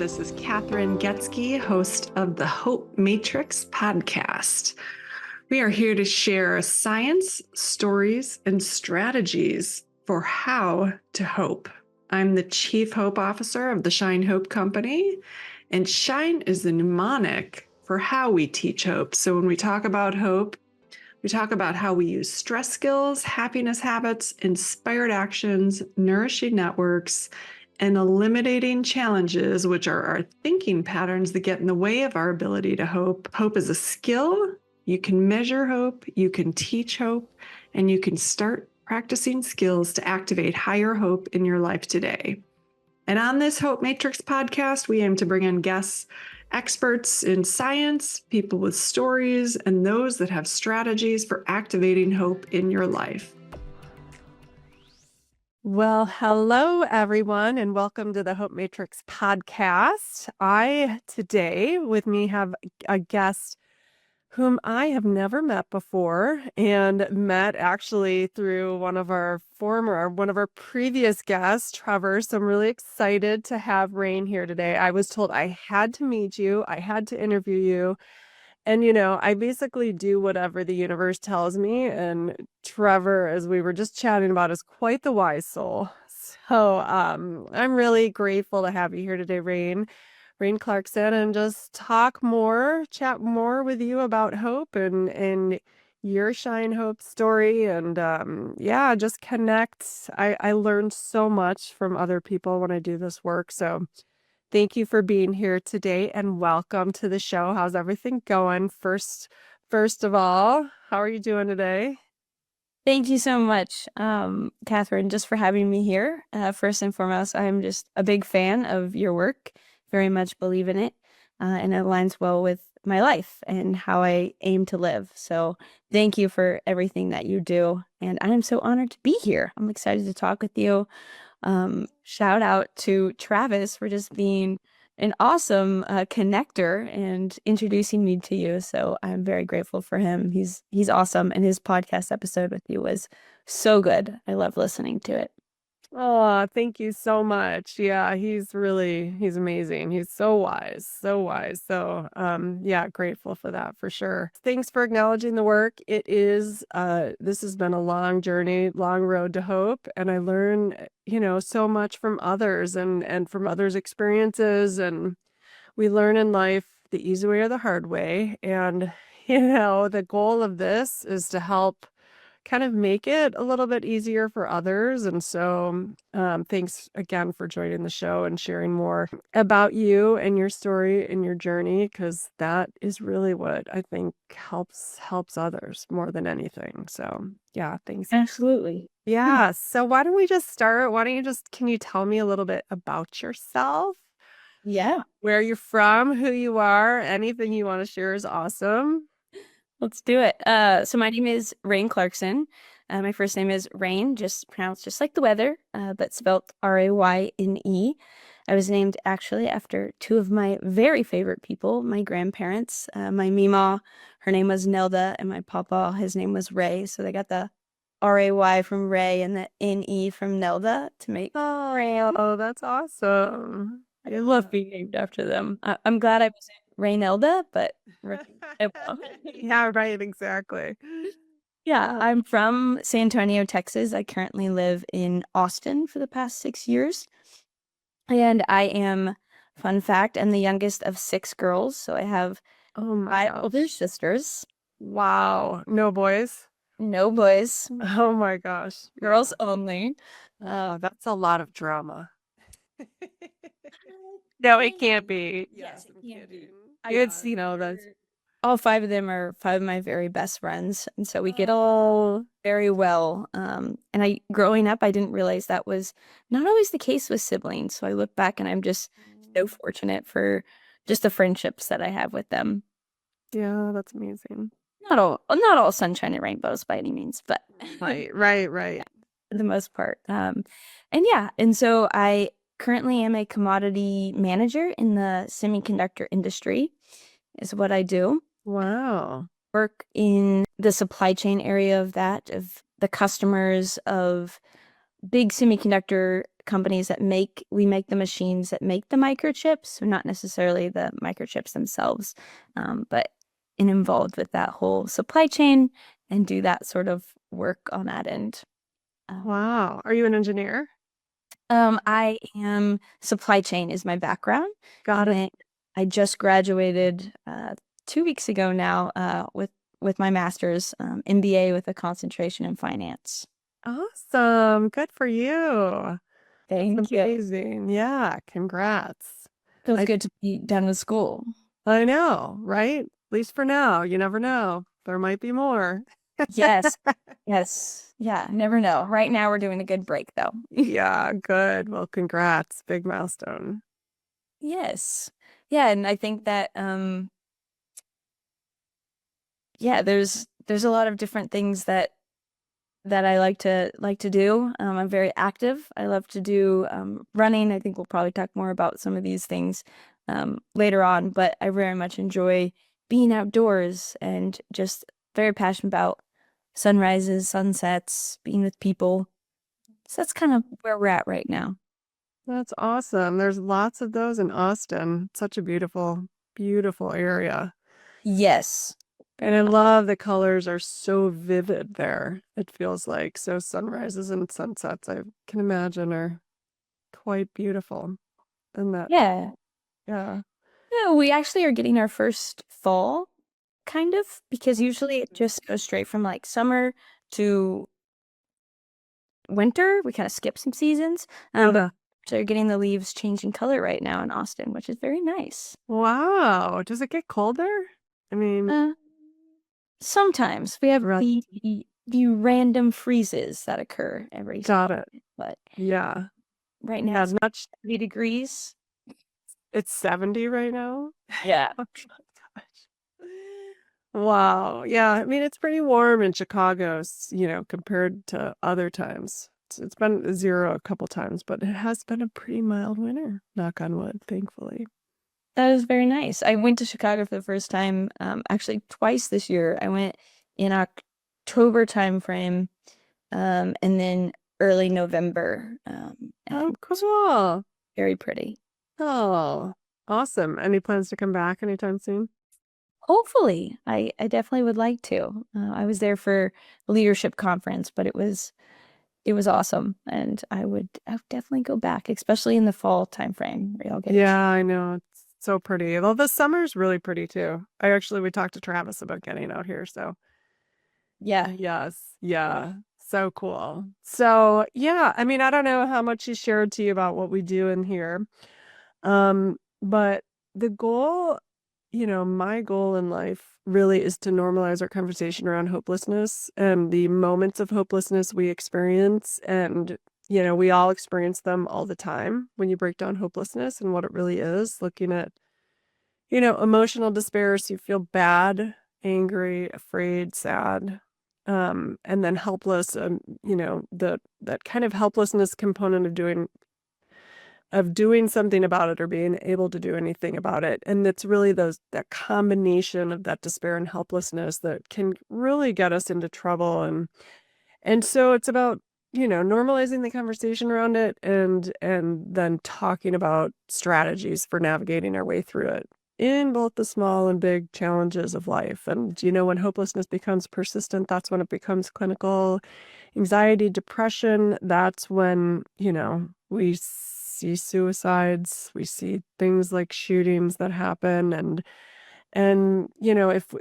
This is Kathryn Getsky, host of the Hope Matrix podcast. We are here to share science, stories, and strategies for how to hope. I'm the Chief Hope Officer of the Shine Hope Company, and Shine is the mnemonic for how we teach hope. So when we talk about hope, we talk about how we use stress skills, happiness habits, inspired actions, nourishing networks, and eliminating challenges, which are our thinking patterns that get in the way of our ability to hope. Hope is a skill. You can measure hope, you can teach hope, and you can start practicing skills to activate higher hope in your life today. And on this Hope Matrix podcast, we aim to bring in guests, experts in science, people with stories, and those that have strategies for activating hope in your life. Well, hello, everyone, and welcome to the Hope Matrix podcast. Today with me have a guest whom I have never met before and met actually through one of our previous guests, Trevor. So I'm really excited to have Rayne here today. I was told I had to meet you, I had to interview you. And, I basically do whatever the universe tells me. And Trevor, as we were just chatting about, is quite the wise soul. So I'm really grateful to have you here today, Rayne Clarkson, and just chat more with you about hope and your Shine Hope story. And just connect. I learned so much from other people when I do this work. So thank you for being here today and welcome to the show. How's everything going? First of all, how are you doing today? Thank you so much, Kathryn, just for having me here. First and foremost, I'm just a big fan of your work, very much believe in it, and it aligns well with my life and how I aim to live. So thank you for everything that you do, and I am so honored to be here. I'm excited to talk with you. Shout out to Travis for just being an awesome connector and introducing me to you. So I'm very grateful for him. He's awesome, and his podcast episode with you was so good. I love listening to it. Oh, thank you so much. Yeah, he's amazing. He's so wise, so wise. So, grateful for that for sure. Thanks for acknowledging the work. This has been a long journey, long road to hope. And I learn, so much from others and from others' experiences. And we learn in life the easy way or the hard way. And, the goal of this is to help kind of make it a little bit easier for others. And so thanks again for joining the show and sharing more about you and your story and your journey, because that is really what I think helps others more than anything. So yeah, thanks. Absolutely. Yeah. So why don't we just start? Can you tell me a little bit about yourself? Yeah. Where you're from, who you are, anything you want to share is awesome. Let's do it. So my name is Rayne Clarkson. My first name is Rayne, just pronounced just like the weather, but spelled Rayne. I was named actually after two of my very favorite people, my grandparents. My Mima, her name was Nelda, and my papa, his name was Ray. So they got the Ray from Ray and the NE from Nelda to make Ray. Oh, that's awesome. I love being named after them. I'm glad I wasn't Raynelda, but yeah, right, exactly. Yeah, I'm from San Antonio, Texas. I currently live in Austin for the past 6 years. And I am, fun fact, I'm the youngest of 6 girls. So I have 5 older sisters. Wow. No boys? No boys. Oh my gosh. Girls only. That's a lot of drama. No, it can't be. Yes, it can be. It's, that's all 5 of them are 5 of my very best friends, and so we get all very well. And growing up, I didn't realize that was not always the case with siblings. So I look back and I'm just so fortunate for just the friendships that I have with them. Yeah, that's amazing. Not all sunshine and rainbows by any means, but right. Yeah, for the most part. And so I currently am a commodity manager in the semiconductor industry, is what I do. Wow. Work in the supply chain area of the customers of big semiconductor companies that we make the machines that make the microchips, so not necessarily the microchips themselves, but involved with that whole supply chain and do that sort of work on that end. Wow. Are you an engineer? I am supply chain is my background. Got And it. then I just graduated 2 weeks ago now with my master's MBA with a concentration in finance. Awesome. Good for you. That's Thank you. amazing. Yeah. Congrats. Feels I good to be done with school. I know, right? At least for now. You never know. There might be more. Yes. Yes. Yeah. Never know. Right now we're doing a good break though. Yeah, good. Well, congrats. Big milestone. Yes. Yeah, and I think that yeah, there's a lot of different things that I like to do. I'm very active. I love to do running. I think we'll probably talk more about some of these things later on, but I very much enjoy being outdoors and just very passionate about sunrises, sunsets, being with people. So that's kind of where we're at right now. That's awesome. There's lots of those in Austin. Such a beautiful, beautiful area. Yes. And I love the colors are so vivid there. It feels like so sunrises and sunsets, I can imagine, are quite beautiful. And that, Yeah. yeah. No, we actually are getting our first fall, kind of, because usually it just goes straight from like summer to winter. We kind of skip some seasons. But so you're getting the leaves changing color right now in Austin, which is very nice. Wow. Does it get colder? I mean, Uh, Sometimes we have right. the random freezes that occur every so Got it. often, but Yeah. right now Yeah, it's not 30 degrees. it's 70 right now. Yeah. Oh my gosh. Wow. Yeah, I mean it's pretty warm in Chicago, compared to other times. It's been 0 a couple times, but it has been a pretty mild winter, knock on wood, thankfully. That is very nice. I went to Chicago for the first time, actually twice this year. I went in October timeframe, and then early November. Oh, And cool. very pretty. Oh, awesome. Any plans to come back anytime soon? Hopefully, I definitely would like to. I was there for a leadership conference, but it was awesome, and I would definitely go back, especially in the fall timeframe where y'all get Yeah, I know. It's so pretty. Well, the summer's really pretty too. We talked to Travis about getting out here, so yeah. yes, yeah. So cool. So, yeah, I mean, I don't know how much he shared to you about what we do in here. But the goal, my goal in life really is to normalize our conversation around hopelessness and the moments of hopelessness we experience. And, we all experience them all the time when you break down hopelessness and what it really is, looking at, emotional despair. So you feel bad, angry, afraid, sad, and then helpless, that kind of helplessness component of doing something about it or being able to do anything about it. And it's really that combination of that despair and helplessness that can really get us into trouble. And so it's about, normalizing the conversation around it and then talking about strategies for navigating our way through it in both the small and big challenges of life. And, when hopelessness becomes persistent, that's when it becomes clinical anxiety, depression. That's when, we see suicides, we see things like shootings that happen. And, if,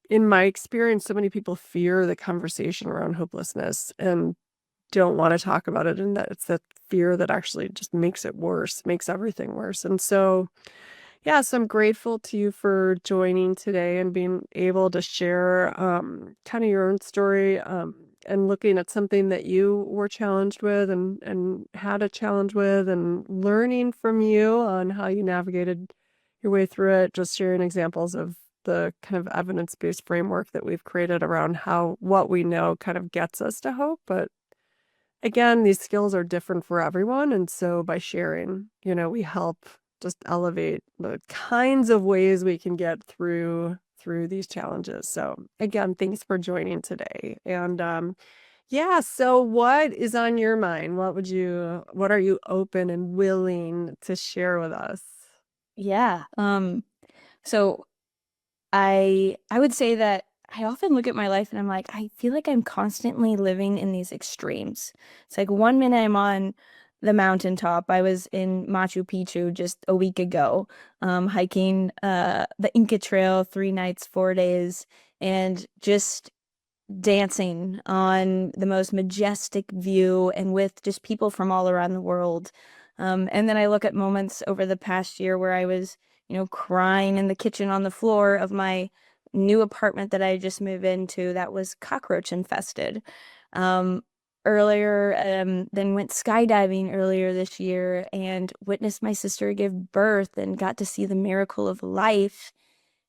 in my experience, so many people fear the conversation around hopelessness and don't want to talk about it. And that it's that fear that actually just makes it worse, makes everything worse. And so, yeah, so I'm grateful to you for joining today and being able to share kind of your own story, and looking at something that you were challenged with and had a challenge with, and learning from you on how you navigated your way through it, just sharing examples of the kind of evidence-based framework that we've created around how what we know kind of gets us to hope. But again, these skills are different for everyone. And so by sharing, we help just elevate the kinds of ways we can get through these challenges. So again, thanks for joining today. And Yeah, so what is on your mind? What are you open and willing to share with us? Yeah. So I would say that I often look at my life and I'm like, I feel like I'm constantly living in these extremes. It's like one minute I'm on the mountaintop. I was in Machu Picchu just a week ago, hiking the Inca Trail 3 nights, 4 days, and just dancing on the most majestic view and with just people from all around the world. And then I look at moments over the past year where I was, crying in the kitchen on the floor of my new apartment that I just moved into that was cockroach infested. Um, then went skydiving earlier this year and witnessed my sister give birth and got to see the miracle of life.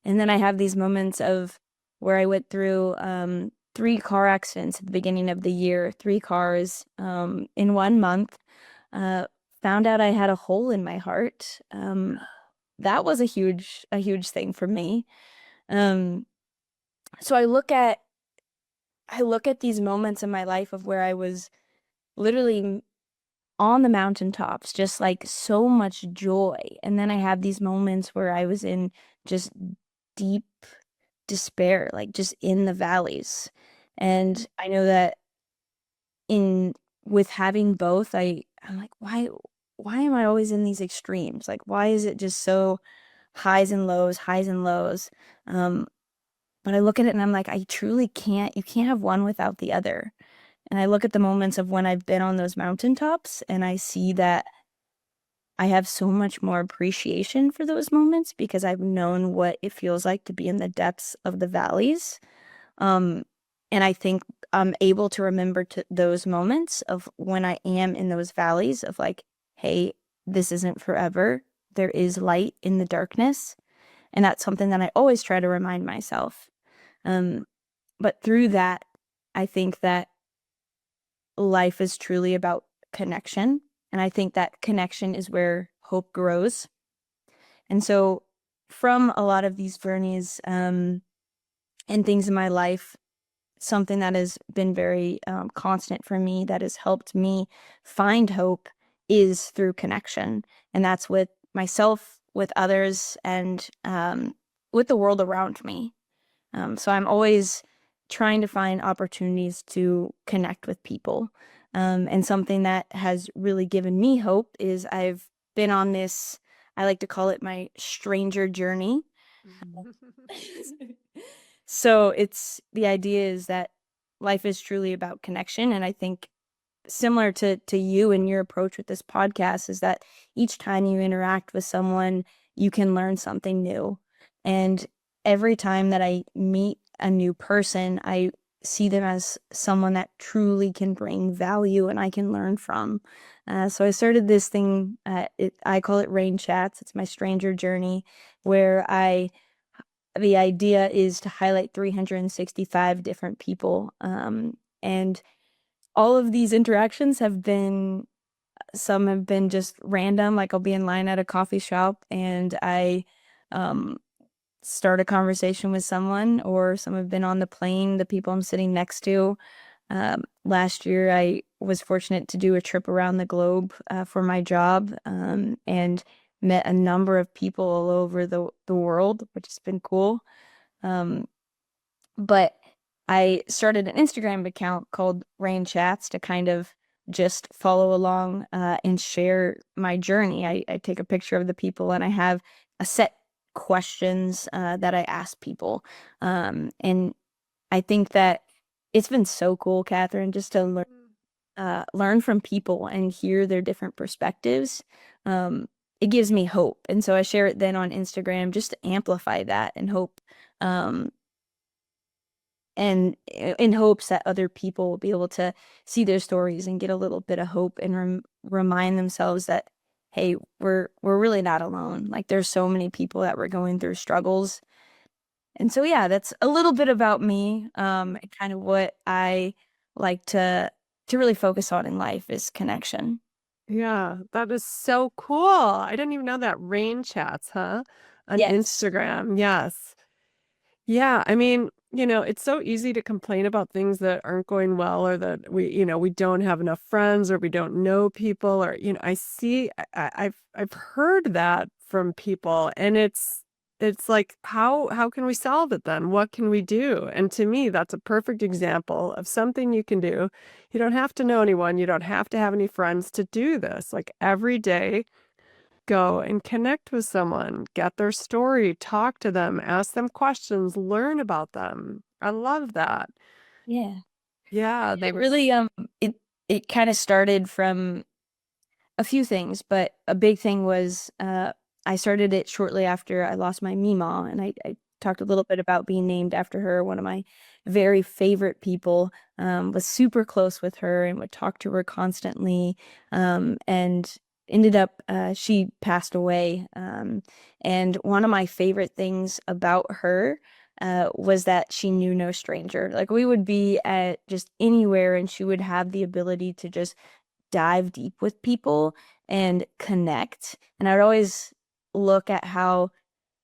And then I have these moments of where I went through 3 car accidents at the beginning of the year, 3 cars in 1 month. Uh, Found out I had a hole in my heart. That was a huge thing for me. Um, so I look at these moments in my life of where I was literally on the mountaintops, just like so much joy. And then I have these moments where I was in just deep despair, like just in the valleys. And I know that in with having both, I'm like, why am I always in these extremes? Like, why is it just so highs and lows, highs and lows? Um, but I look at it and I'm like, I truly can't, you can't have one without the other. And I look at the moments of when I've been on those mountaintops and I see that I have so much more appreciation for those moments because I've known what it feels like to be in the depths of the valleys. Um, and I think I'm able to remember those moments of when I am in those valleys of like, hey, this isn't forever. There is light in the darkness. And that's something that I always try to remind myself. Um, but through that, I think that life is truly about connection. And I think that connection is where hope grows. And so, from a lot of these journeys and things in my life, something that has been very constant for me that has helped me find hope is through connection. And that's with myself, with others, and with the world around me. So I'm always trying to find opportunities to connect with people. And something that has really given me hope is I've been on this, I like to call it my stranger journey. So the idea is that life is truly about connection. And I think similar to you and your approach with this podcast is that each time you interact with someone, you can learn something new. And every time that I meet a new person, I see them as someone that truly can bring value and I can learn from. So I started this thing, I call it RayneChats. It's my stranger journey where the idea is to highlight 365 different people. And all of these interactions some have been just random. Like I'll be in line at a coffee shop and I um, start a conversation with someone, or some have been on the plane, the people I'm sitting next to. Last year, I was fortunate to do a trip around the globe for my job and met a number of people all over the world, which has been cool. Um, but I started an Instagram account called RayneChats to kind of just follow along and share my journey. I take a picture of the people and I have a set questions that I ask people. And I think that it's been so cool, Kathryn, just to learn from people and hear their different perspectives. It gives me hope. And so I share it then on Instagram just to amplify that and hope um, and in hopes that other people will be able to see their stories and get a little bit of hope and remind themselves that hey, we're really not alone. Like there's so many people that were going through struggles. And so yeah, that's a little bit about me. And kind of what I like to really focus on in life is connection. Yeah, that is so cool. I didn't even know that. Rain chats, huh? On Yes. Instagram. Yes. Yeah, I mean, it's so easy to complain about things that aren't going well or that we don't have enough friends or we don't know people or, I see I've heard that from people and it's like how can we solve it then? What can we do? And to me, that's a perfect example of something you can do. You don't have to know anyone, you don't have to have any friends to do this. Like every day go and connect with someone, get their story, talk to them, ask them questions, learn about them. I love that. Yeah. Yeah, It really it it kind of started from a few things, but a big thing was I started it shortly after I lost my Meemaw, and I talked a little bit about being named after her. One of my very favorite people, was super close with her and would talk to her constantly, and ended up she passed away. And one of my favorite things about her was that she knew no stranger. Like we would be at just anywhere, and she would have the ability to just dive deep with people and connect. And I'd always look at how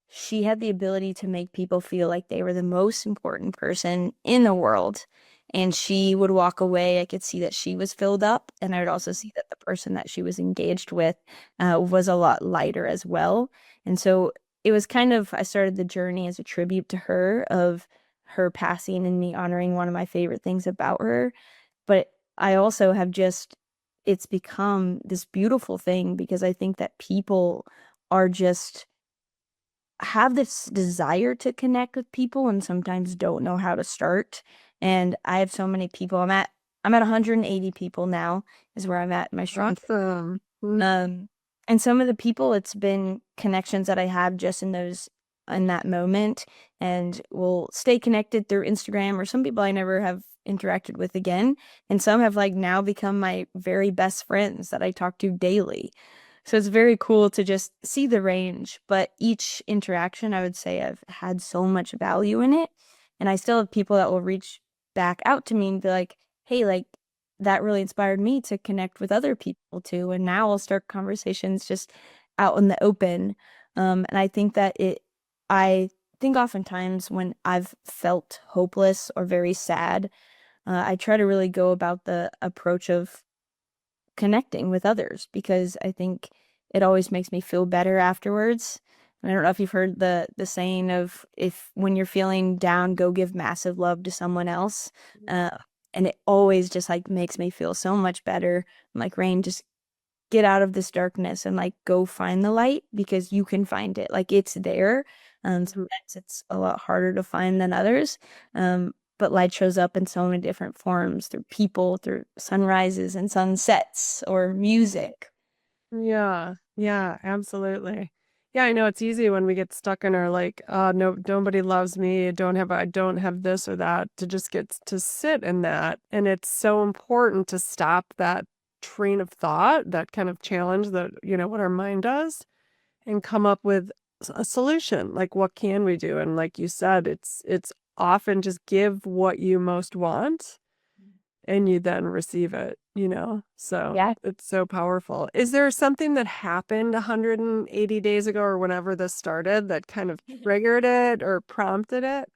she had the ability to make people feel like they were the most important person in the world. And she would walk away. I could see that she was filled up. And I would also see that the person that she was engaged with was a lot lighter as well. And so it was kind of, I started the journey as a tribute to her of her passing and me honoring one of my favorite things about her. But I also have just, it's become this beautiful thing because I think that people are just have this desire to connect with people and sometimes don't know how to start. And I have so many people. I'm at 180 people now is where I'm at in my strength. awesome. Um, and some of the people, it's been connections that I have just in that moment, and will stay connected through Instagram, or some people I never have interacted with again. And some have like now become my very best friends that I talk to daily. So it's very cool to just see the range, but each interaction, I would say I've had so much value in it. And I still have people that will reach back out to me and be like, hey, like that really inspired me to connect with other people too. And now I'll start conversations just out in the open. And I think that I think oftentimes when I've felt hopeless or very sad, I try to really go about the approach of connecting with others because I think it always makes me feel better afterwards. And I don't know if you've heard the saying of if when you're feeling down, go give massive love to someone else. Uh, and it always just like makes me feel so much better. I'm like, Rayne, just get out of this darkness and like go find the light because you can find it. Like it's there. Mhm. Sometimes it's a lot harder to find than others. But light shows up in so many different forms through people, through sunrises and sunsets or music. Yeah, yeah, absolutely. Yeah, I know it's easy when we get stuck in our like, no, nobody loves me. I don't have this or that to just get to sit in that. And it's so important to stop that train of thought, that kind of challenge that, what our mind does and come up with a solution. Like, what can we do? And like you said, it's often just give what you most want and you then receive it. So Yeah. it's so powerful. Is there something that happened 180 days ago or whenever this started that kind of triggered it or prompted it?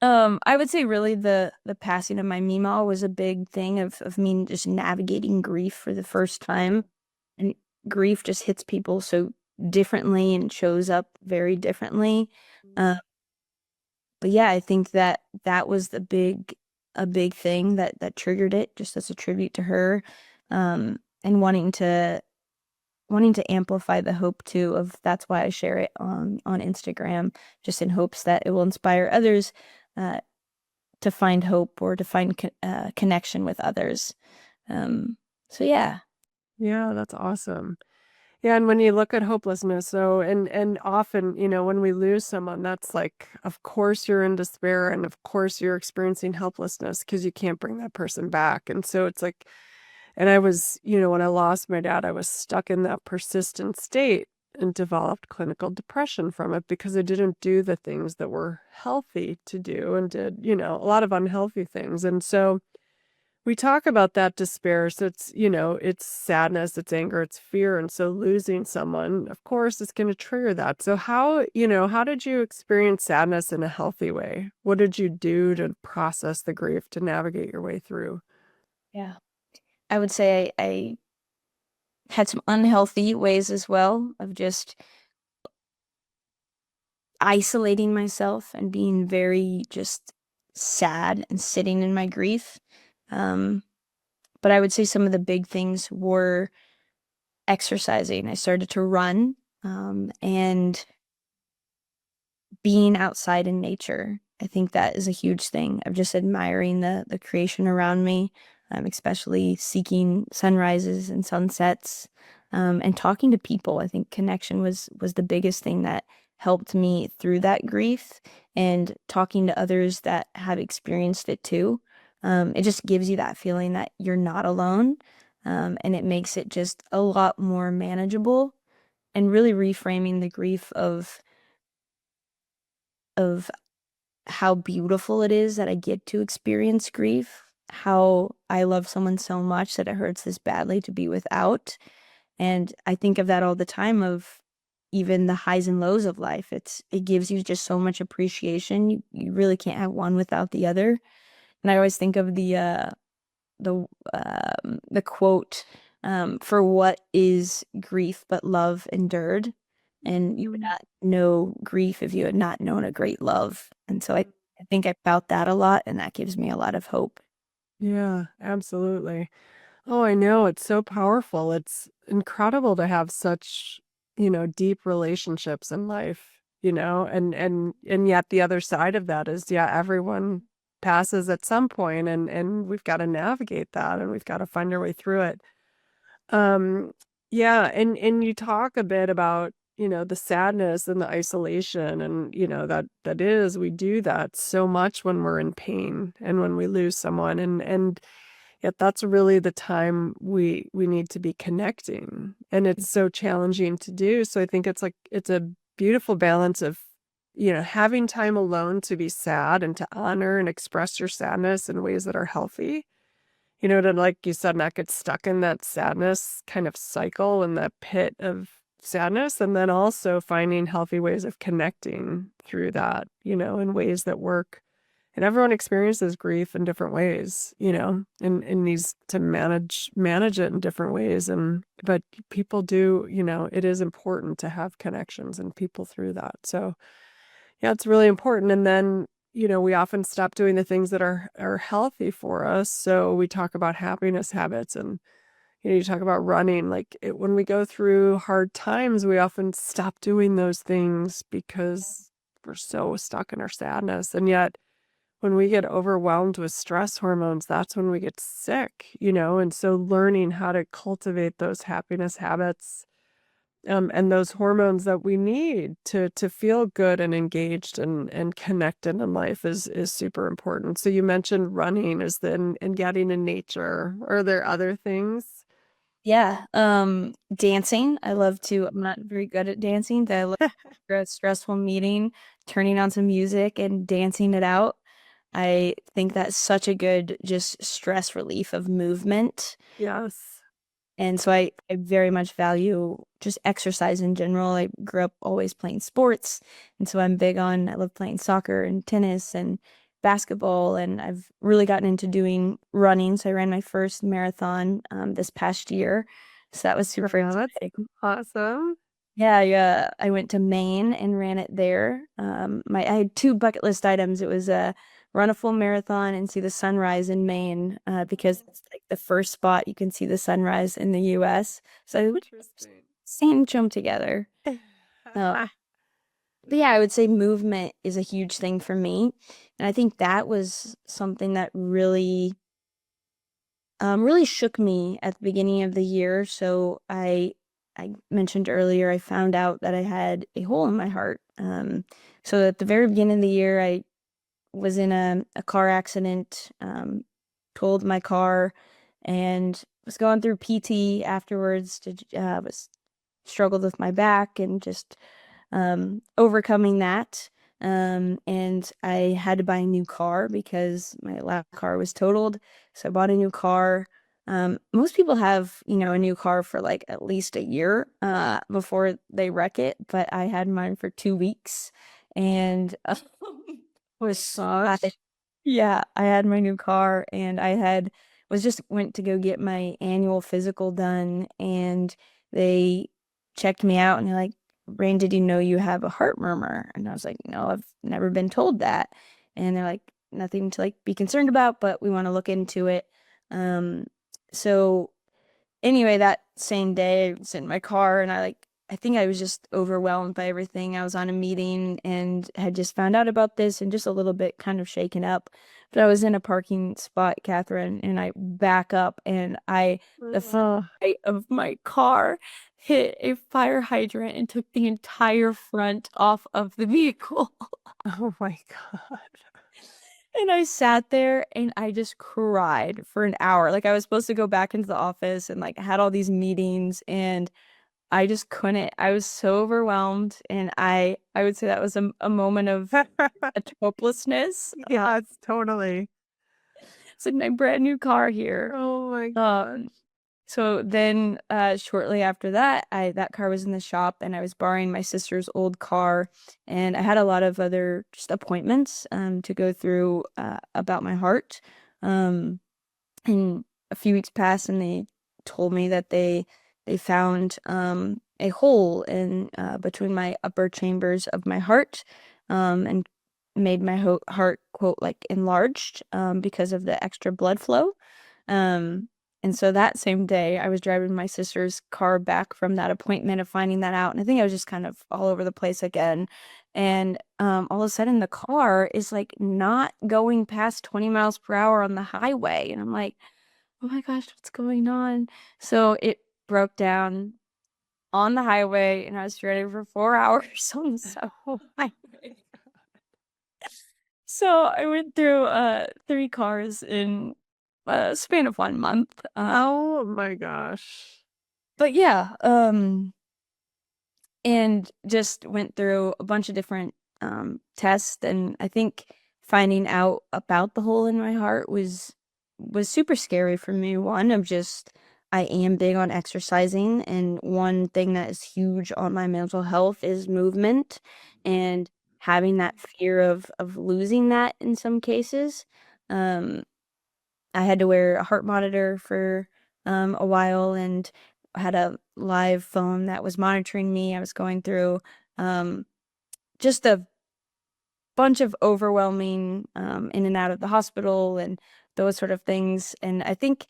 I would say really the passing of my Meemaw was a big thing of me just navigating grief for the first time. And grief just hits people so differently and shows up very differently. Uh, but yeah, I think that that was a big thing that triggered it, just as a tribute to her, and wanting to amplify the hope too of that's why I share it on Instagram, just in hopes that it will inspire others uh, to find hope or to find connection with others. Um, so yeah. Yeah, that's awesome. Yeah, and when you look at hopelessness, so and often, when we lose someone, that's like, of course you're in despair and of course you're experiencing helplessness because you can't bring that person back. And so it's like, and I was, when I lost my dad, I was stuck in that persistent state and developed clinical depression from it because I didn't do the things that were healthy to do and did, a lot of unhealthy things. And so We talk about that despair. So it's, it's sadness, it's anger, it's fear. And so losing someone, of course, is going to trigger that. So how did you experience sadness in a healthy way? What did you do to process the grief, to navigate your way through? Yeah. I would say I had some unhealthy ways as well of just isolating myself and being very just sad and sitting in my grief. Um, but I would say some of the big things were exercising. I started to run, and being outside in nature. I think that is a huge thing of just admiring the creation around me, especially seeking sunrises and sunsets, and talking to people. I think connection was the biggest thing that helped me through that grief, and talking to others that have experienced it too. It just gives you that feeling that you're not alone, and it makes it just a lot more manageable, and really reframing the grief of how beautiful it is that I get to experience grief, how I love someone so much that it hurts this badly to be without. And I think of that all the time, of even the highs and lows of life. It gives you just so much appreciation. You really can't have one without the other. And I always think of the the quote, for what is grief but love endured, and you would not know grief if you had not known a great love. And so I think I felt that a lot, and that gives me a lot of hope. Yeah, absolutely. Oh, I know. It's so powerful. It's incredible to have such, deep relationships in life, and yet the other side of that is, yeah, everyone passes at some point, and we've got to navigate that, and we've got to find our way through it. Um, yeah, and you talk a bit about, the sadness and the isolation, and that is, we do that so much when we're in pain and when we lose someone, and yet that's really the time we need to be connecting. And it's so challenging to do. So I think it's a beautiful balance of, having time alone to be sad and to honor and express your sadness in ways that are healthy. To, like you said, not get stuck in that sadness kind of cycle and that pit of sadness. And then also finding healthy ways of connecting through that, in ways that work. And everyone experiences grief in different ways, and needs to manage it in different ways. But people do, it is important to have connections and people through that. So yeah, it's really important. And then, we often stop doing the things that are healthy for us. So we talk about happiness habits, and, you talk about running. Like when we go through hard times, we often stop doing those things because we're so stuck in our sadness. And yet when we get overwhelmed with stress hormones, that's when we get sick, and so learning how to cultivate those happiness habits, and those hormones that we need to feel good and engaged and connected in life is super important. So you mentioned running, and getting in nature. Are there other things? Yeah, dancing. I love to. I'm not very good at dancing, but I love after a stressful meeting, turning on some music and dancing it out. I think that's such a good just stress relief of movement. Yes. And so I very much value just exercise in general. I grew up always playing sports. And so I love playing soccer and tennis and basketball. And I've really gotten into doing running. So I ran my first marathon this past year. So that was super Yeah, that's exciting. awesome. Yeah, yeah. I went to Maine and ran it there. I had two bucket list items. It was run a full marathon and see the sunrise in Maine, because it's like the first spot you can see the sunrise in the U.S. So I Interesting. sandwich them together. Uh, but yeah, I would say movement is a huge thing for me, and I think that was something that really shook me at the beginning of the year. So I mentioned earlier I found out that I had a hole in my heart. So at the very beginning of the year, I was in a car accident, totaled my car, and was going through PT afterwards. Was struggled with my back and just overcoming that. And I had to buy a new car because my last car was totaled. So I bought a new car. Most people have, a new car for like at least a year before they wreck it, but I had mine for 2 weeks and was Such. yeah, I had my new car and I had was just went to go get my annual physical done and they checked me out and they're like, Rayne, did you know you have a heart murmur? And I was like, no, I've never been told that. And they're like, nothing to like be concerned about, but we want to look into it. Um, so anyway, that same day, I was in my car and I think I was just overwhelmed by everything. I was on a meeting and had just found out about this and just a little bit kind of shaken up. But I was in a parking spot, Kathryn, and I back up and the front Oh, of my car hit a fire hydrant and took the entire front off of the vehicle. oh my God. And I sat there and I just cried for an hour. Like I was supposed to go back into the office and like had all these meetings and I just couldn't. I was so overwhelmed and I would say that was a moment of hopelessness. Yes, totally. It's like my brand new car here. Oh my gosh. Um so then shortly after that, I that car was in the shop and I was borrowing my sister's old car and I had a lot of other just appointments to go through about my heart. Um and a few weeks passed and they told me that they found a hole in between my upper chambers of my heart and made my heart quote like enlarged because of the extra blood flow. um and so that same day I was driving my sister's car back from that appointment of finding that out and I think I was just kind of all over the place again. And all of a sudden the car is like not going past 20 miles per hour on the highway and I'm like, oh my gosh, what's going on? So it broke down on the highway and I was stranded for 4 hours on the subway. Oh my God. So I went through 3 cars in a span of 1 month. Oh my gosh. But yeah, and just went through a bunch of different tests and I think finding out about the hole in my heart was super scary for me. One of just I am big on exercising and one thing that is huge on my mental health is movement and having that fear of losing that in some cases. um I had to wear a heart monitor for a while and had a live phone that was monitoring me. I was going through um, just a bunch of overwhelming in and out of the hospital and those sort of things. And I think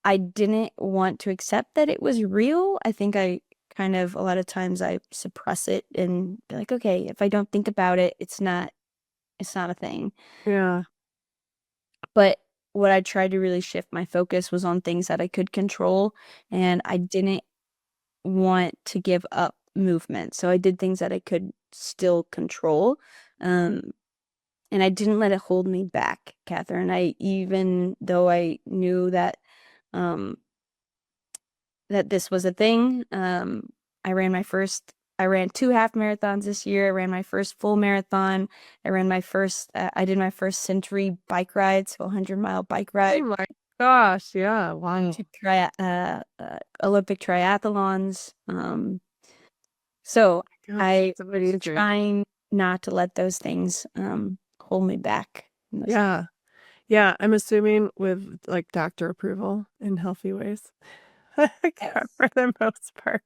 I didn't want to accept that it was real. I think I kind of a lot of times I suppress it and be like, okay, if I don't think about it, it's not a thing. Yeah. But what I tried to really shift my focus was on things that I could control, and I didn't want to give up movement. So I did things that I could still control. Um, and I didn't let it hold me back, Kathryn. Even though I knew um, that this was a thing, I ran my first. I ran 2 half marathons this year. I ran my first full marathon. I did my first Century bike ride, so a 100-mile bike Oh ride my gosh. Yeah. Wow. to Olympic triathlons. So Gosh, I it's was amazing. trying not to let those things hold me back. Yeah. Yeah. I'm assuming with like doctor approval in healthy ways. Yes. For the most part.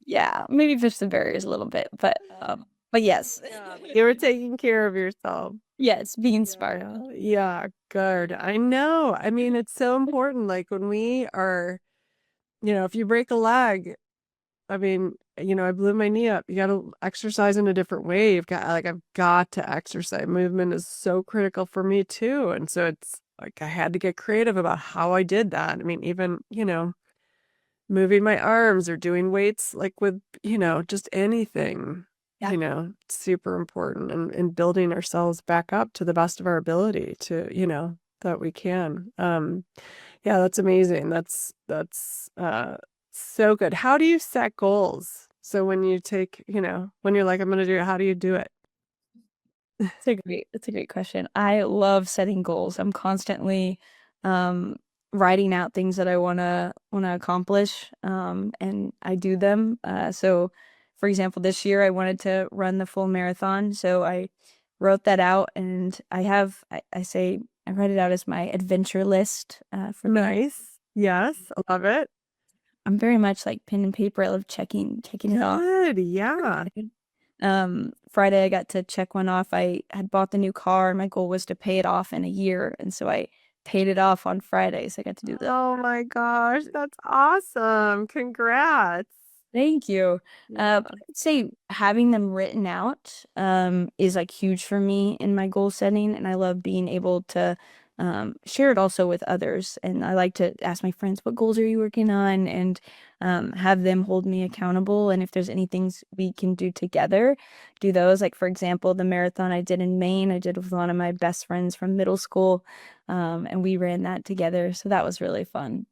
Yeah, maybe push the barriers a little bit, but yes. Yeah. You were taking care of yourself. Yes, being smart. Yeah. Yeah. Good. I know. I mean, it's so important. Like when we are, if you break a leg, I mean, I blew my knee up. You got to exercise in a different way. I've got to exercise. Movement is so critical for me too. And so it's like I had to get creative about how I did that. I mean, even, moving my arms or doing weights like with, just anything, Yeah. it's super important and building ourselves back up to the best of our ability to, that we can. Yeah, that's amazing. That's so good. How do you set goals? So when you take, when you're like, I'm gonna do it, how do you do it? That's a great question. I love setting goals. I'm constantly um writing out things that I wanna accomplish and I do them. So for example, this year I wanted to run the full marathon, so I wrote that out and I say I write it out as my adventure list for the year. Nice. Yes, I love it. I'm very much like pen and paper. I love checking it off. Good. Yeah. Friday I got to check one off. I had bought the new car and my goal was to pay it off in a year. And so I paid it off on Friday. So I got to do that. Oh my gosh, that's awesome. Congrats. Thank you. Yeah. But I'd say having them written out is like huge for me in my goal setting, and I love being able to share it also with others. And I like to ask my friends, "What goals are you working on?" and have them hold me accountable. And if there's any things we can do together, do those. Like for example, the marathon I did in Maine, I did with one of my best friends from middle school, and we ran that together. So that was really fun.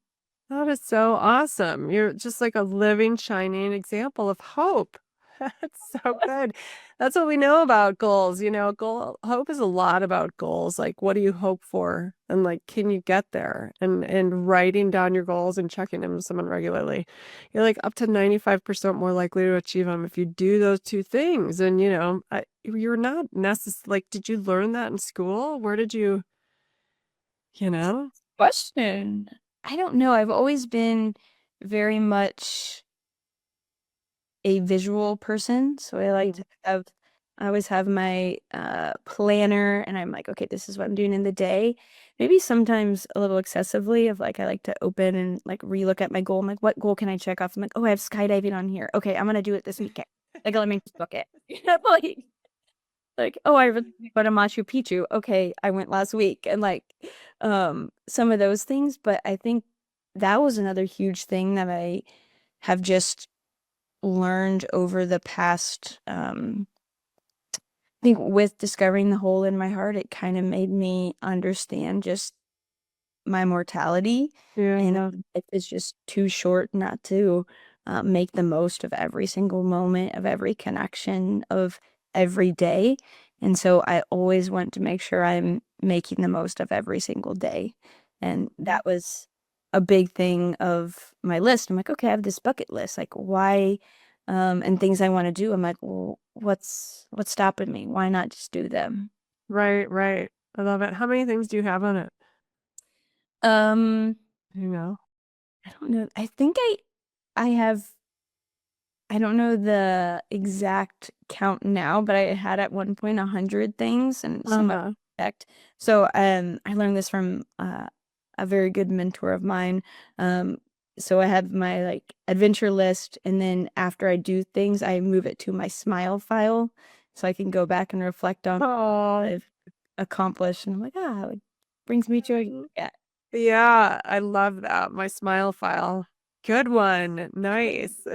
That is so awesome. You're just like a living, shining example of hope. That's so good. That's what we know about goals. Hope is a lot about goals. Like, what do you hope for? And like, can you get there? And writing down your goals and checking them with someone regularly. You're like up to 95% more likely to achieve them if you do those two things. And you're not necessarily like, did you learn that in school? Where did you know? Question. I don't know. I've always been very much a visual person, so I always have my planner and I'm like, okay, this is what I'm doing in the day. Maybe sometimes a little excessively of like I like to open and like relook at my goal. I'm like, what goal can I check off? I'm like, oh, I have skydiving on here. Okay, I'm gonna do it this weekend. Like let me just book it. Like, oh, I really went to Machu Picchu. Okay, I went last week and like some of those things, but I think that was another huge thing that I have just learned over the past I think with discovering the hole in my heart, it kind of made me understand just my mortality and Yeah. life is just too short not to make the most of every single moment of every connection of every day. And so I always want to make sure I'm making the most of every single day. And that was a big thing of my list. I'm like, okay, I have this bucket list. Like why and things I want to do. I'm like, well, what's stopping me? Why not just do them? Right, right. I love it. How many things do you have on it? Um, You know? I don't know. I have I don't know the exact count now, but I had at one point 100 things and some I Uh-huh. checked. So I learned this from a very good mentor of mine. Um so I have my like adventure list and then after I do things, I move it to my smile file so I can go back and reflect on what Oh, I've accomplished and I'm like, it brings me joy. Yeah. yeah, I love that. My smile file. Good one. Nice.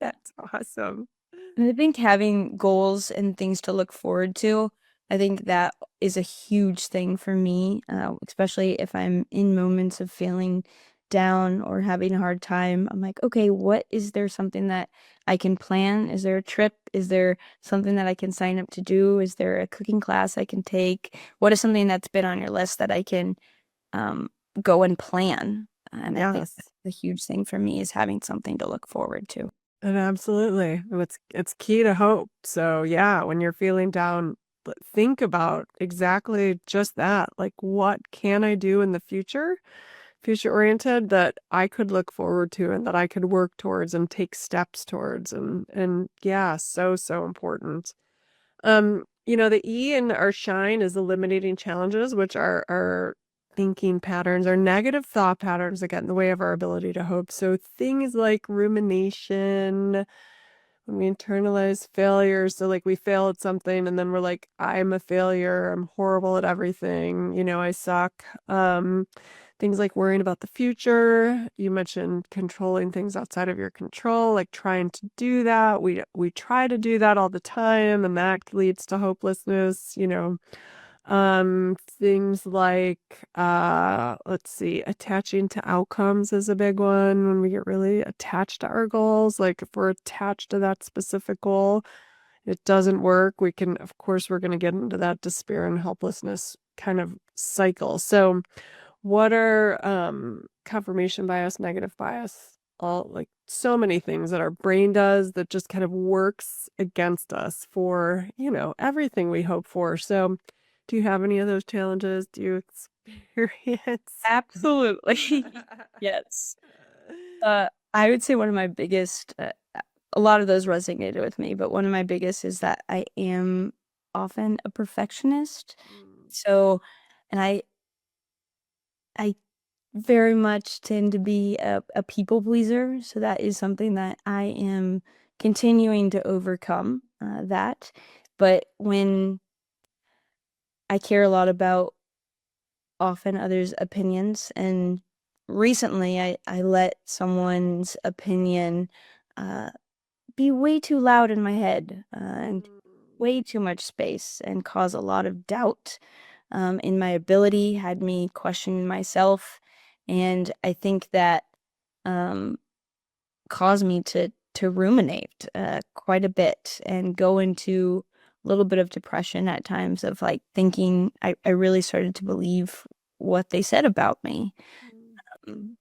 That's awesome. And I think having goals and things to look forward to, I think that is a huge thing for me, especially if I'm in moments of feeling down or having a hard time. I'm like, okay, what is there something that I can plan? Is there a trip? Is there something that I can sign up to do? Is there a cooking class I can take? What is something that's been on your list that I can um, go and plan? And I think Yes. that's the huge thing for me is having something to look forward to. And absolutely. It's key to hope. So yeah, when you're feeling down, think about exactly just that. Like what can I do in the future oriented that I could look forward to and that I could work towards and take steps towards and yeah, so important. The E in our shine is eliminating challenges, which are our thinking patterns, our negative thought patterns that get in the way of our ability to hope. So things like rumination, when we internalize failure, so like we fail at something and then we're like, I'm a failure, I'm horrible at everything, I suck. Things like worrying about the future. You mentioned controlling things outside of your control, like trying to do that. We try to do that all the time, and that leads to hopelessness. Things like let's see, attaching to outcomes is a big one when we get really attached to our goals. Like if we're attached to that specific goal, it doesn't work, of course, we're going to get into that despair and helplessness kind of cycle. So what are confirmation bias, negative bias, all like so many things that our brain does that just kind of works against us for, everything we hope for. So do you have any of those challenges? Do you experience? Absolutely. Yes. I would say one of my biggest, a lot of those resonated with me, but one of my biggest is that I am often a perfectionist. So, and I very much tend to be a people pleaser. So that is something that I am continuing to overcome, that. But when I care a lot about often others' opinions, and recently I let someone's opinion be way too loud in my head, and way too much space, and cause a lot of doubt in my ability, had me questioning myself. And I think that um, caused me to ruminate quite a bit and go into a little bit of depression at times, of like thinking I really started to believe what they said about me. Um,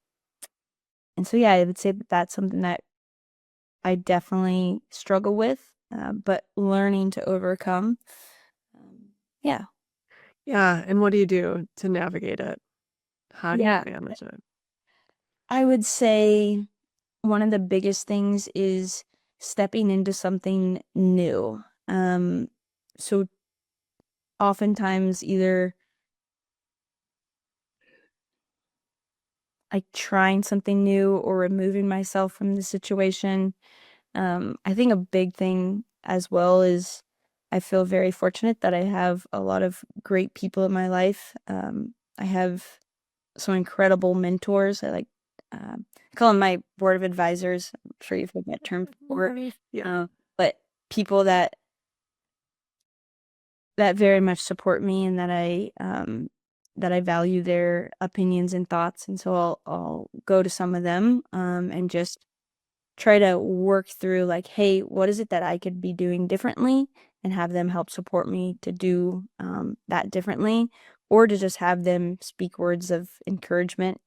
and so, yeah, I would say that that's something that I definitely struggle with, but learning to overcome. Yeah. Yeah. And what do you do to navigate it? How do you Yeah. manage it? I would say one of the biggest things is stepping into something new. So oftentimes either like trying something new or removing myself from the situation. I think a big thing as well is I feel very fortunate that I have a lot of great people in my life. I have some incredible mentors. I call them my board of advisors. I'm sure you've heard that term before. Yeah. But people that very much support me, and that I value their opinions and thoughts. And so I'll go to some of them and just try to work through, like, hey, what is it that I could be doing differently, and have them help support me to do that differently, or to just have them speak words of encouragement.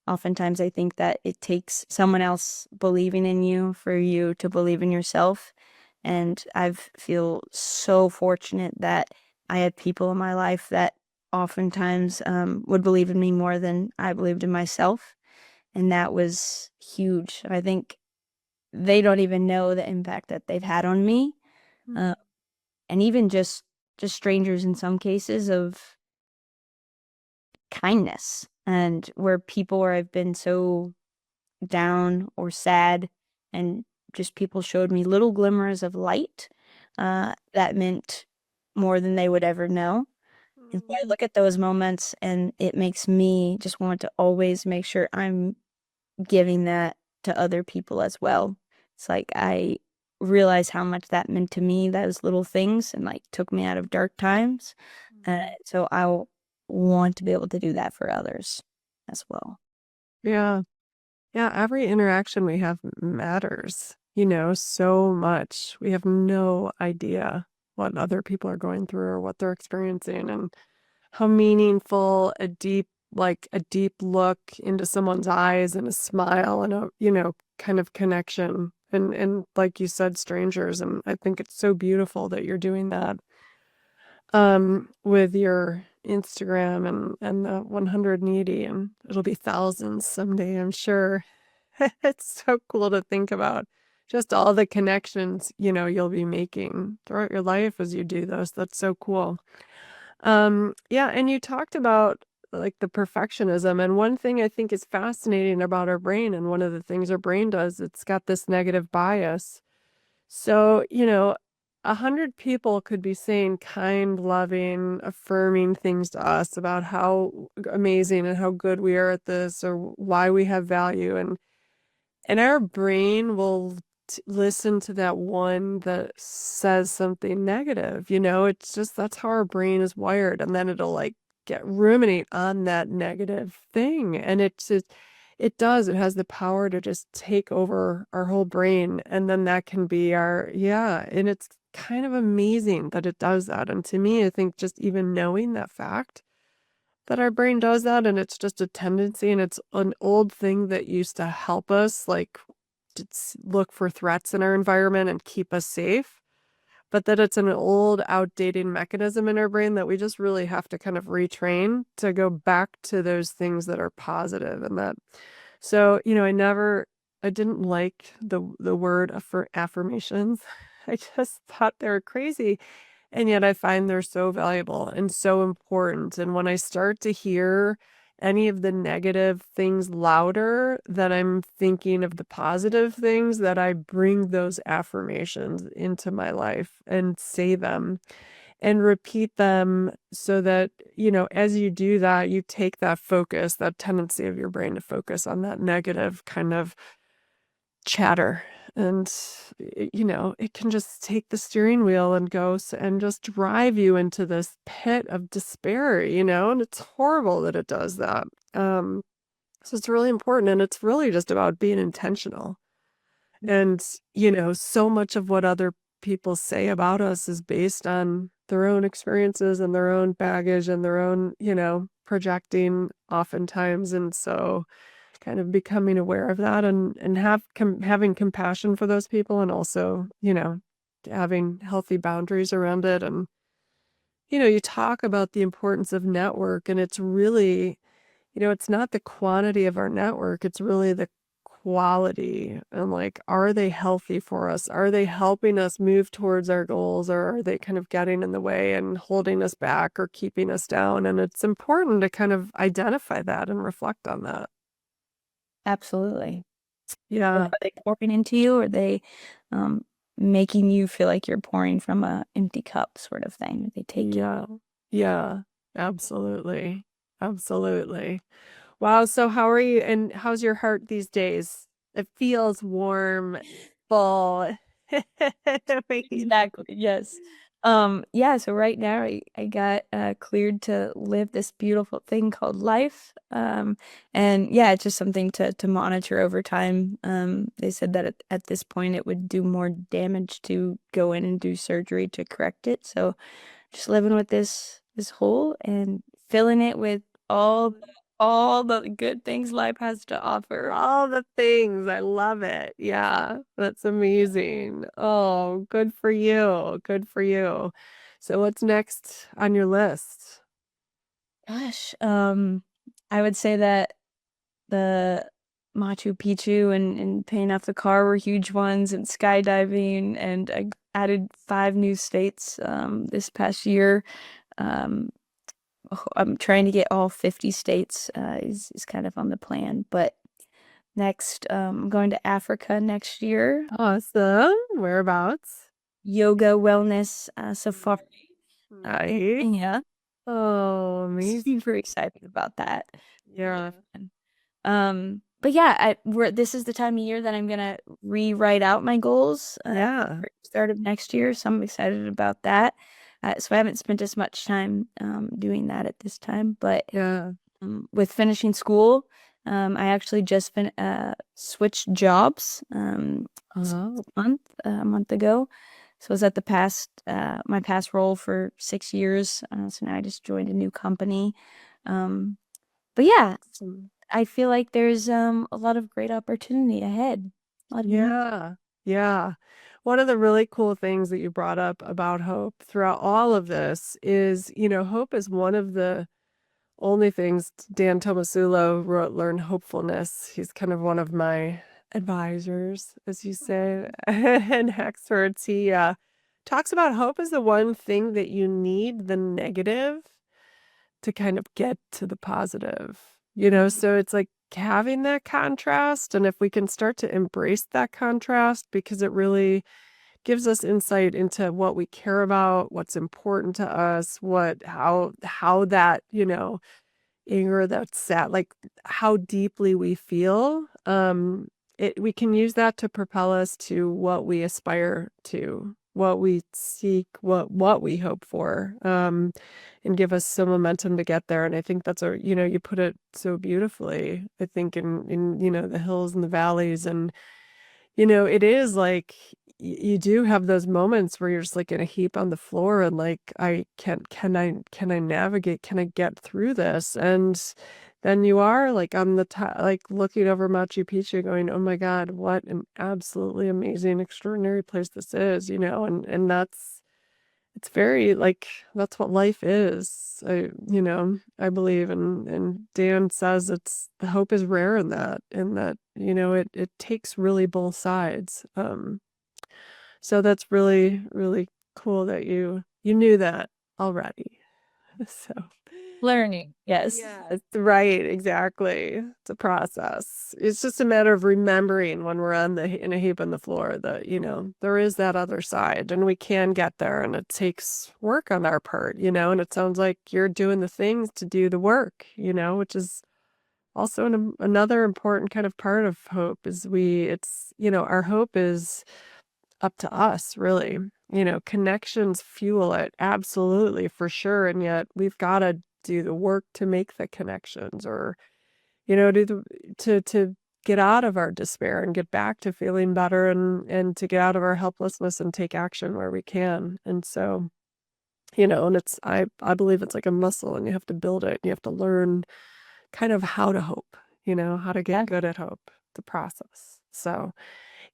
Oftentimes I think that it takes someone else believing in you for you to believe in yourself. And I feel so fortunate that I had people in my life that oftentimes would believe in me more than I believed in myself. And that was huge. I think they don't even know the impact that they've had on me. Uh, and even just strangers in some cases, of kindness, and where I've been so down or sad, and just people showed me little glimmers of light that meant more than they would ever know. And so I look at those moments, and it makes me just want to always make sure I'm giving that to other people as well. It's like I realize how much that meant to me, those little things, and like took me out of dark times. So I want to be able to do that for others as well. Yeah. Yeah. Every interaction we have matters, so much. We have no idea what other people are going through or what they're experiencing, and how meaningful a deep look into someone's eyes and a smile and a, kind of connection. And like you said, strangers. And I think it's so beautiful that you're doing that with your Instagram and the 100 needy, and it'll be thousands someday, I'm sure. It's so cool to think about just all the connections, you'll be making throughout your life as you do those. That's so cool. Yeah, and you talked about like the perfectionism, and one thing I think is fascinating about our brain, and one of the things our brain does, it's got this negative bias. So, 100 people could be saying kind, loving, affirming things to us about how amazing and how good we are at this, or why we have value, and our brain will listen to that one that says something negative. It's just that's how our brain is wired, and then it'll like get ruminate on that negative thing, and It does. It has the power to just take over our whole brain. And then that can be yeah. And it's kind of amazing that it does that. And to me, I think just even knowing that fact that our brain does that and it's just a tendency and it's an old thing that used to help us, like, look for threats in our environment and keep us safe. But that it's an old, outdated mechanism in our brain that we just really have to kind of retrain to go back to those things that are positive and that. So, I didn't like the word affirmations. I just thought they were crazy. And yet I find they're so valuable and so important. And when I start to hear any of the negative things louder than I'm thinking of the positive things, that I bring those affirmations into my life and say them and repeat them so that, as you do that, you take that focus, that tendency of your brain to focus on that negative kind of chatter. And, it can just take the steering wheel and and just drive you into this pit of despair, and it's horrible that it does that. So it's really important. And it's really just about being intentional. And, so much of what other people say about us is based on their own experiences and their own baggage and their own, projecting oftentimes. And so kind of becoming aware of that and having compassion for those people and also, having healthy boundaries around it. And, you talk about the importance of network and it's really, it's not the quantity of our network, it's really the quality. And like, are they healthy for us? Are they helping us move towards our goals or are they kind of getting in the way and holding us back or keeping us down? And it's important to kind of identify that and reflect on that. Absolutely. Yeah. Are they pouring into you, or are they um, making you feel like you're pouring from a empty cup sort of thing? Are they taking? Yeah. Yeah. Absolutely. Absolutely. Wow. So how are you and how's your heart these days? It feels warm, full. Exactly. Yes. Yeah, so right now I got cleared to live this beautiful thing called life. And yeah, it's just something to monitor over time. They said that at this point it would do more damage to go in and do surgery to correct it. So just living with this hole and filling it with all the good things life has to offer. All the things. I love it. Yeah, that's amazing. Oh, good for you. Good for you. So what's next on your list? Gosh, I would say that the Machu Picchu and paying off the car were huge ones, and skydiving, and I added 5 new states this past year. Um, I'm trying to get all 50 states is kind of on the plan. But next, I'm going to Africa next year. Awesome. Whereabouts? Yoga, wellness, safari. Nice. Yeah, Oh, amazing. super excited about that. Yeah. Really fun. But yeah, this is the time of year that I'm gonna rewrite out my goals Yeah. for the start of next year, so I'm excited about that. So I haven't spent as much time doing that at this time, but Yeah. with finishing school, I actually just switched jobs Oh, a month ago. So I was at my past role for 6 years. So now I just joined a new company. Um, but yeah, awesome. I feel like there's a lot of great opportunity ahead. A lot of Yeah. Yeah. One of the really cool things that you brought up about hope throughout all of this is, hope is one of the only things. Dan Tomasulo wrote Learn Hopefulness. He's kind of one of my advisors, as you say, and experts. He talks about hope as the one thing that you need the negative to kind of get to the positive, so it's like having that contrast. And if we can start to embrace that contrast, because it really gives us insight into what we care about, what's important to us, how that, anger, that's sad, like how deeply we feel, we can use that to propel us to what we aspire to, what we seek, what we hope for, and give us some momentum to get there. And I think that's you put it so beautifully, I think in, the hills and the valleys. And, it is like you do have those moments where you're just like in a heap on the floor and like, can I navigate? Can I get through this? And then you are like on the top, like looking over Machu Picchu going, oh my God, what an absolutely amazing, extraordinary place this is, and it's very like, that's what life is. I believe, and Dan says the hope is rare in that, it takes really both sides. So that's really, really cool that you knew that already. So Learning. Yes. yeah, right, exactly. It's a process. It's just a matter of remembering when we're in a heap on the floor that, there is that other side and we can get there, and it takes work on our part, and it sounds like you're doing the things to do the work, which is also another important kind of part of hope is our hope is up to us, really. Connections fuel it, absolutely, for sure. And yet we've got to do the work to make the connections, or, do to get out of our despair and get back to feeling better, and to get out of our helplessness and take action where we can. And so, and I believe it's like a muscle, and you have to build it. You have to learn kind of how to hope, how to Yeah. get good at hope, the process. So,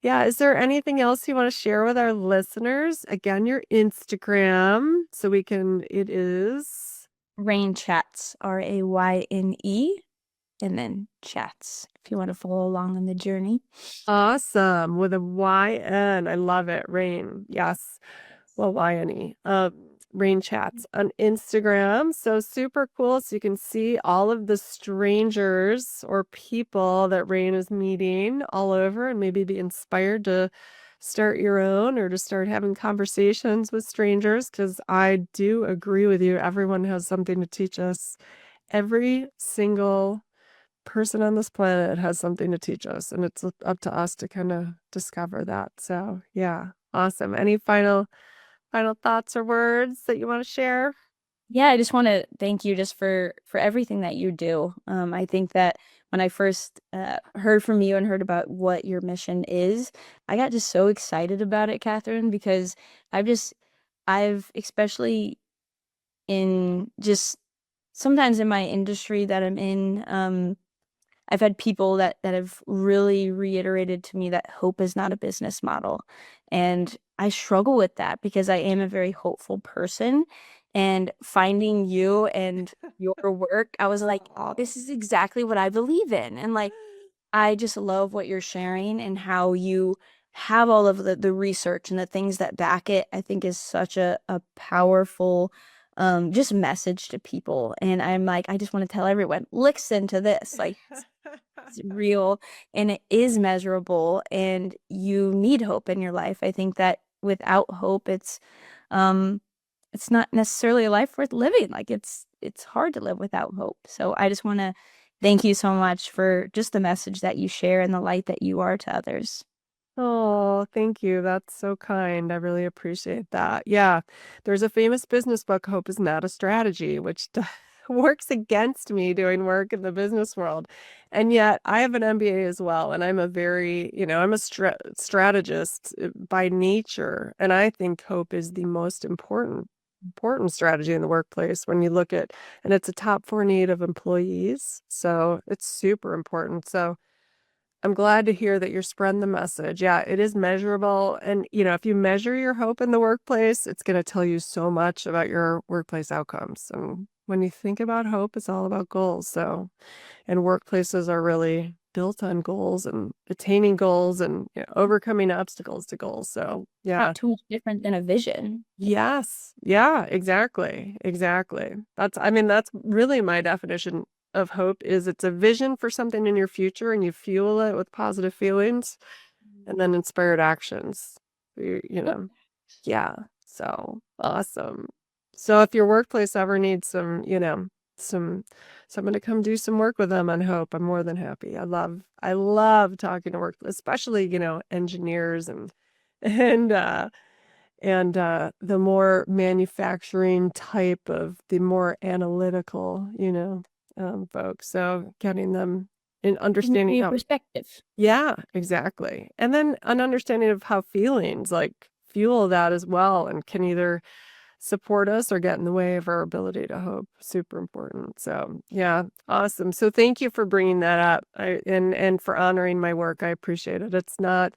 yeah. Is there anything else you want to share with our listeners? Again, your Instagram, so it is RayneChats, RayNe, and then chats if you want to follow along on the journey. awesome with a YN. I love it. Rayne. Yes. Well, YNE. RayneChats on Instagram. So super cool. So you can see all of the strangers or people that Rayne is meeting all over, and maybe be inspired to start your own or to start having conversations with strangers, because I do agree with you. Everyone has something to teach us. Every single person on this planet has something to teach us, and it's up to us to kind of discover that. So yeah, awesome. Any final thoughts or words that you want to share? Yeah, I just want to thank you just for everything that you do. I think that when I first heard from you and heard about what your mission is, I got just so excited about it, Kathryn, because I've especially in just sometimes in my industry that I'm in, I've had people that have really reiterated to me that hope is not a business model. And I struggle with that because I am a very hopeful person. And finding you and your work, I was like, oh, this is exactly what I believe in. And like, I just love what you're sharing and how you have all of the research and the things that back it. I think is such a powerful just message to people. And I'm like, I just want to tell everyone, listen to this. Like it's real and it is measurable and you need hope in your life. I think that without hope um it's not necessarily a life worth living. Like it's hard to live without hope. So I just want to thank you so much for just the message that you share and the light that you are to others. Oh, thank you. That's so kind. I really appreciate that. Yeah. There's a famous business book, Hope is Not a Strategy, which works against me doing work in the business world. And yet I have an MBA as well. And I'm a very, I'm a strategist by nature. And I think hope is the most important strategy in the workplace when you look at, and it's a top 4 need of employees. So it's super important. So I'm glad to hear that you're spreading the message. Yeah, it is measurable. And, if you measure your hope in the workplace, it's going to tell you so much about your workplace outcomes. And when you think about hope, it's all about goals. So, and workplaces are really built on goals and attaining goals and overcoming obstacles to goals. So, yeah. Not too much different than a vision. Yes. Yeah, exactly. Exactly. That's really my definition of hope is it's a vision for something in your future, and you fuel it with positive feelings and then inspired actions. Yeah. So awesome. So if your workplace ever needs some someone to come do some work with them on hope, I'm more than happy. I love talking to work, especially, engineers and and the more manufacturing type of the more analytical, folks. So getting them in understanding New how, perspective. yeah, exactly. And then an understanding of how feelings like fuel that as well and can either support us or get in the way of our ability to hope. Super important. So yeah, awesome. So thank you for bringing that up and for honoring my work. I appreciate it. It's not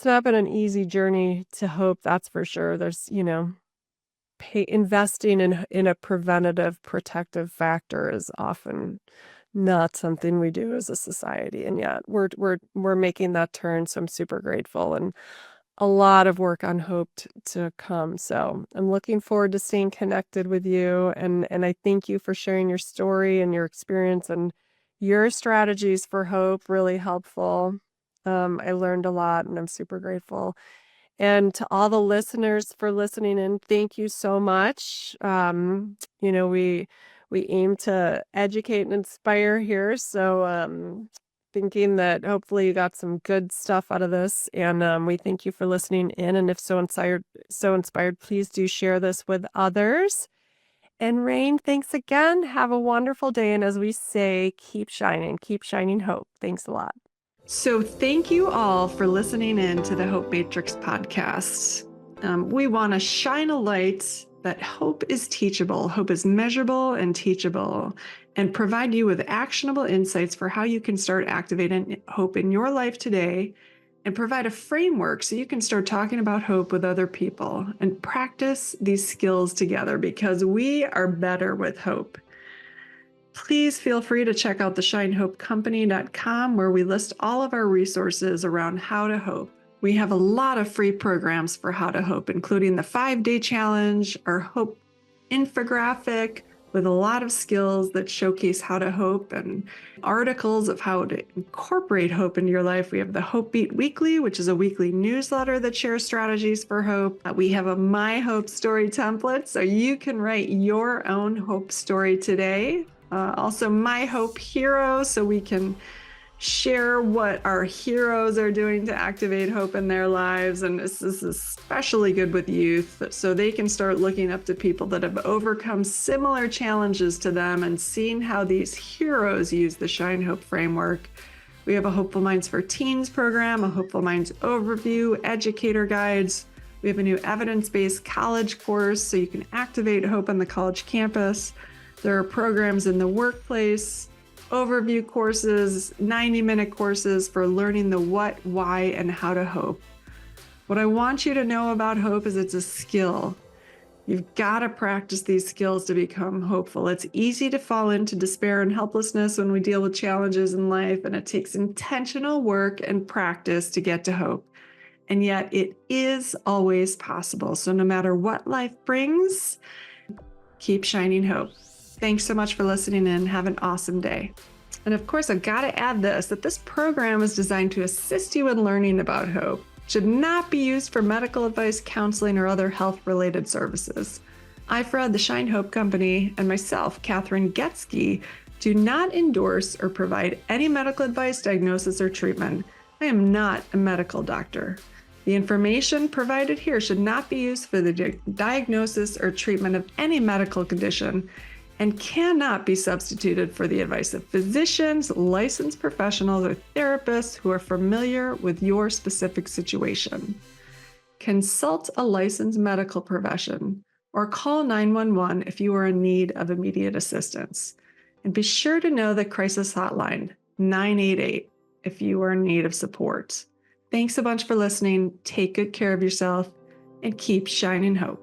been an easy journey to hope, that's for sure. There's, investing in a preventative protective factor is often not something we do as a society, and yet we're making that turn. So I'm super grateful, and a lot of work on hope to come. So I'm looking forward to staying connected with you, and I thank you for sharing your story and your experience and your strategies for hope. Really helpful. I learned a lot, and I'm super grateful. And to all the listeners for listening in, thank you so much. We aim to educate and inspire here. So thinking that hopefully you got some good stuff out of this. And we thank you for listening in. And if so inspired, please do share this with others. And Rayne, thanks again. Have a wonderful day. And as we say, keep shining hope. Thanks a lot. So thank you all for listening in to the Hope Matrix podcast. We want to shine a light that hope is teachable, hope is measurable and teachable, and provide you with actionable insights for how you can start activating hope in your life today, and provide a framework so you can start talking about hope with other people and practice these skills together, because we are better with hope. Please feel free to check out theshinehopecompany.com, where we list all of our resources around how to hope. We have a lot of free programs for how to hope, including the 5-day challenge, our hope infographic with a lot of skills that showcase how to hope, and articles of how to incorporate hope into your life. We have the Hope Beat Weekly, which is a weekly newsletter that shares strategies for hope. We have a My Hope Story template, so you can write your own hope story today. Also, My Hope Hero, so we can share what our heroes are doing to activate hope in their lives. And this is especially good with youth, so they can start looking up to people that have overcome similar challenges to them and seeing how these heroes use the Shine Hope framework. We have a Hopeful Minds for Teens program, a Hopeful Minds overview, educator guides. We have a new evidence-based college course, so you can activate hope on the college campus. There are programs in the workplace, overview courses, 90-minute courses for learning the what, why, and how to hope. What I want you to know about hope is it's a skill. You've got to practice these skills to become hopeful. It's easy to fall into despair and helplessness when we deal with challenges in life, and it takes intentional work and practice to get to hope. And yet it is always possible. So no matter what life brings, keep shining hope. Thanks so much for listening in. Have an awesome day. And of course, I've got to add that this program is designed to assist you in learning about hope. It should not be used for medical advice, counseling, or other health-related services. I, Fred, the Shine Hope Company, and myself, Kathryn Getsky, do not endorse or provide any medical advice, diagnosis, or treatment. I am not a medical doctor. The information provided here should not be used for the diagnosis or treatment of any medical condition, and cannot be substituted for the advice of physicians, licensed professionals, or therapists who are familiar with your specific situation. Consult a licensed medical profession or call 911 if you are in need of immediate assistance. And be sure to know the crisis hotline, 988, if you are in need of support. Thanks a bunch for listening. Take good care of yourself and keep shining hope.